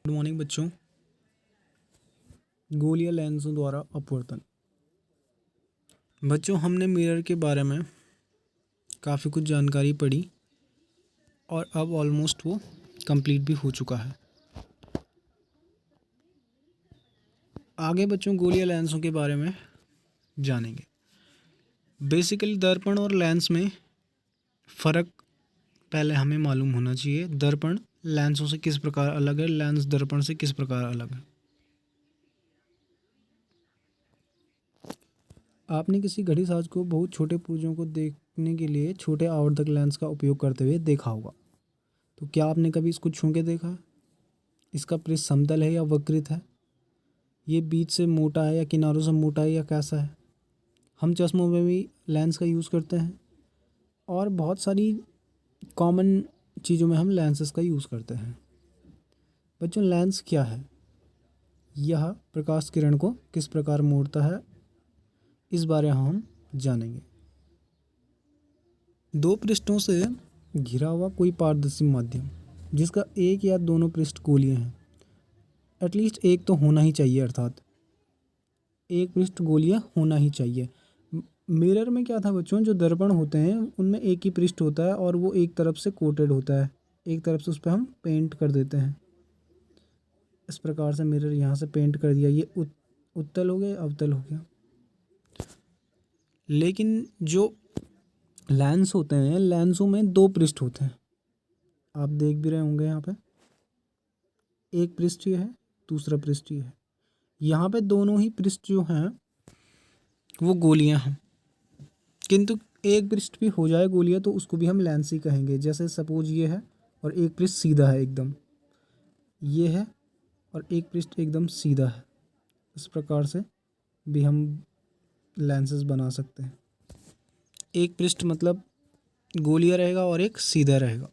Good morning बच्चों। गोलीय लेंसों द्वारा अपवर्तन। बच्चों, हमने मिरर के बारे में काफ़ी कुछ जानकारी पढ़ी और अब ऑलमोस्ट वो कंप्लीट भी हो चुका है। आगे बच्चों गोलीय लेंसों के बारे में जानेंगे। बेसिकली दर्पण और लेंस में फ़र्क पहले हमें मालूम होना चाहिए। दर्पण लेंसों से किस प्रकार अलग है, लेंस दर्पण से किस प्रकार अलग है। आपने किसी घड़ीसाज को बहुत छोटे पुर्जों को देखने के लिए छोटे आवर्धक लेंस का उपयोग करते हुए देखा होगा। तो क्या आपने कभी इसको छू के देखा? इसका पृष्ठ समतल है या वक्रित है? ये बीच से मोटा है या किनारों से मोटा है या कैसा है? हम चश्मों में भी लेंस का यूज़ करते हैं और बहुत सारी कॉमन चीज़ों में हम लेंसेस का यूज़ करते हैं। बच्चों, लेंस क्या है? यह प्रकाश किरण को किस प्रकार मोड़ता है, इस बारे में हम जानेंगे। दो पृष्ठों से घिरा हुआ कोई पारदर्शी माध्यम जिसका एक या दोनों पृष्ठ गोलीय हैं। एटलीस्ट एक तो होना ही चाहिए, अर्थात एक पृष्ठ गोलीय होना ही चाहिए। मिरर में क्या था बच्चों, जो दर्पण होते हैं उनमें एक ही पृष्ठ होता है और वो एक तरफ से कोटेड होता है, एक तरफ से उस पर हम पेंट कर देते हैं। इस प्रकार से मिरर यहाँ से पेंट कर दिया, ये उत्तल हो गया, अवतल हो गया। लेकिन जो लेंस होते हैं, लेंसों में दो पृष्ठ होते हैं। आप देख भी रहे होंगे यहाँ पे एक पृष्ठ ये है, दूसरा पृष्ठ ये है। यहाँ पे दोनों ही पृष्ठ जो हैं वो गोलियां हैं, किंतु एक पृष्ठ भी हो जाए गोलियां तो उसको भी हम लेंस ही कहेंगे। जैसे सपोज ये है और एक पृष्ठ सीधा है एकदम, ये है और एक पृष्ठ एकदम सीधा है। इस प्रकार से भी हम लेंसेस बना सकते हैं। एक पृष्ठ मतलब गोलियां रहेगा और एक सीधा रहेगा।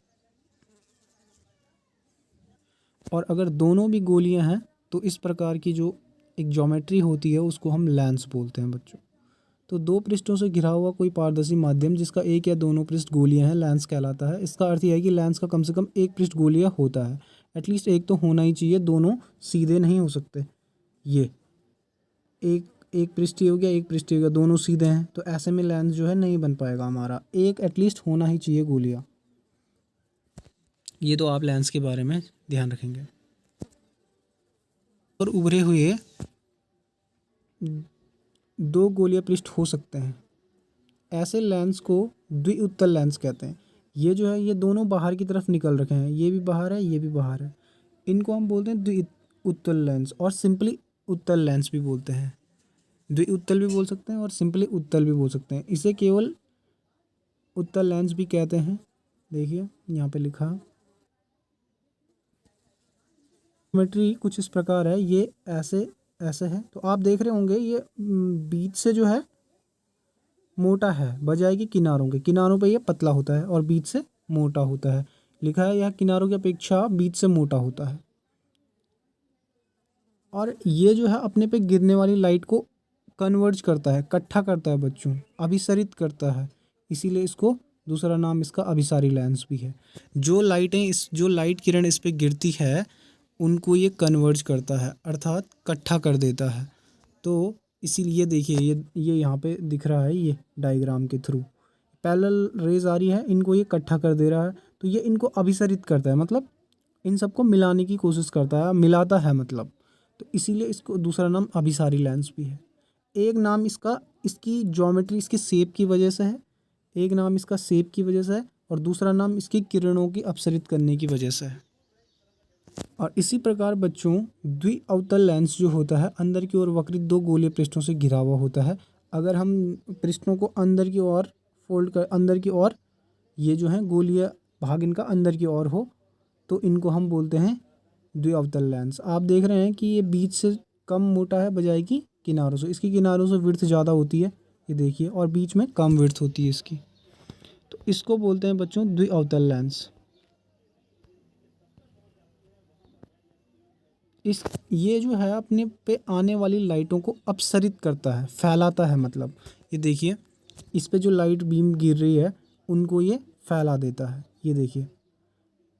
और अगर दोनों भी गोलियां हैं तो इस प्रकार की जो एक ज्योमेट्री होती है उसको हम लेंस बोलते हैं बच्चों। तो दो पृष्ठों से घिरा हुआ कोई पारदर्शी माध्यम जिसका एक या दोनों पृष्ठ गोलियां हैं, लेंस कहलाता है। इसका अर्थ यह है कि लेंस का कम से कम एक पृष्ठ गोलियां होता है। एटलीस्ट एक तो होना ही चाहिए, दोनों सीधे नहीं हो सकते। ये एक एक पृष्ठ ही हो गया, एक पृष्ठ ही हो गया, दोनों सीधे हैं तो ऐसे में लेंस जो है नहीं बन पाएगा हमारा। एक एटलीस्ट होना ही चाहिए गोलियां। ये तो आप लेंस के बारे में ध्यान रखेंगे। और उभरे हुए दो गोलीय पृष्ठ हो सकते हैं। ऐसे लेंस को द्विउत्तल लेंस कहते हैं। ये जो है ये दोनों बाहर की तरफ निकल रखे हैं, ये भी बाहर है, ये भी बाहर है। इनको हम बोलते हैं द्विउत्तल लेंस और सिंपली उत्तल लेंस भी बोलते हैं। द्विउत्तल भी बोल सकते हैं और सिंपली उत्तल भी बोल सकते हैं। इसे केवल उत्तल लेंस भी कहते हैं। देखिए यहाँ पे लिखा, ज्योमेट्री कुछ इस प्रकार है। ये ऐसे ऐसे है तो आप देख रहे होंगे ये बीच से जो है मोटा है, बजाय कि किनारों के। किनारों पे ये पतला होता है और बीच से मोटा होता है। लिखा है यह किनारों की अपेक्षा बीच से मोटा होता है। और ये जो है अपने पे गिरने वाली लाइट को कन्वर्ज करता है, इकट्ठा करता है बच्चों, अभिसरित करता है। इसीलिए इसको दूसरा नाम इसका अभिसारी लेंस भी है। जो लाइट किरण इस पे गिरती है उनको ये कन्वर्ज करता है, अर्थात इकट्ठा कर देता है। तो इसीलिए देखिए ये यहाँ पे दिख रहा है, ये डायग्राम के थ्रू पैरेलल रेज आ रही है, इनको ये इकट्ठा कर दे रहा है। तो ये इनको अभिसरित करता है, मतलब इन सबको मिलाने की कोशिश करता है, मिलाता है मतलब। तो इसीलिए इसको दूसरा नाम अभिसारी लेंस भी है। एक नाम इसका इसकी ज्योमेट्री, इसकी शेप की वजह से है, एक नाम इसका शेप की वजह से है और दूसरा नाम इसकी किरणों की अपसरित करने की वजह से है। और इसी प्रकार बच्चों द्विअवतल लेंस जो होता है अंदर की ओर वक्रित दो गोलीय पृष्ठों से घिरा हुआ होता है। अगर हम पृष्ठों को अंदर की ओर फोल्ड कर, अंदर की ओर ये जो है गोलीय भाग इनका अंदर की ओर हो तो इनको हम बोलते हैं द्विअवतल लेंस। आप देख रहे हैं कि ये बीच से कम मोटा है बजाय कि किनारों से। इसकी किनारों से विड्थ ज़्यादा होती है, ये देखिए, और बीच में कम विड्थ होती है इसकी। तो इसको बोलते हैं बच्चों द्विअवतल लेंस। ये जो है अपने पे आने वाली लाइटों को अपसरित करता है, फैलाता है। मतलब ये देखिए इस पे जो लाइट बीम गिर रही है उनको ये फैला देता है। ये देखिए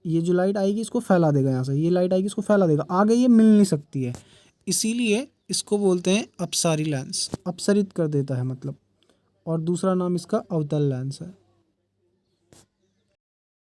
ये जो लाइट आएगी इसको फैला देगा, यहाँ से ये लाइट आएगी इसको फैला देगा, आगे ये मिल नहीं सकती है, इसीलिए इसको बोलते हैं अपसारी लेंस, अपसरित कर देता है मतलब। और दूसरा नाम इसका अवतल लेंस है।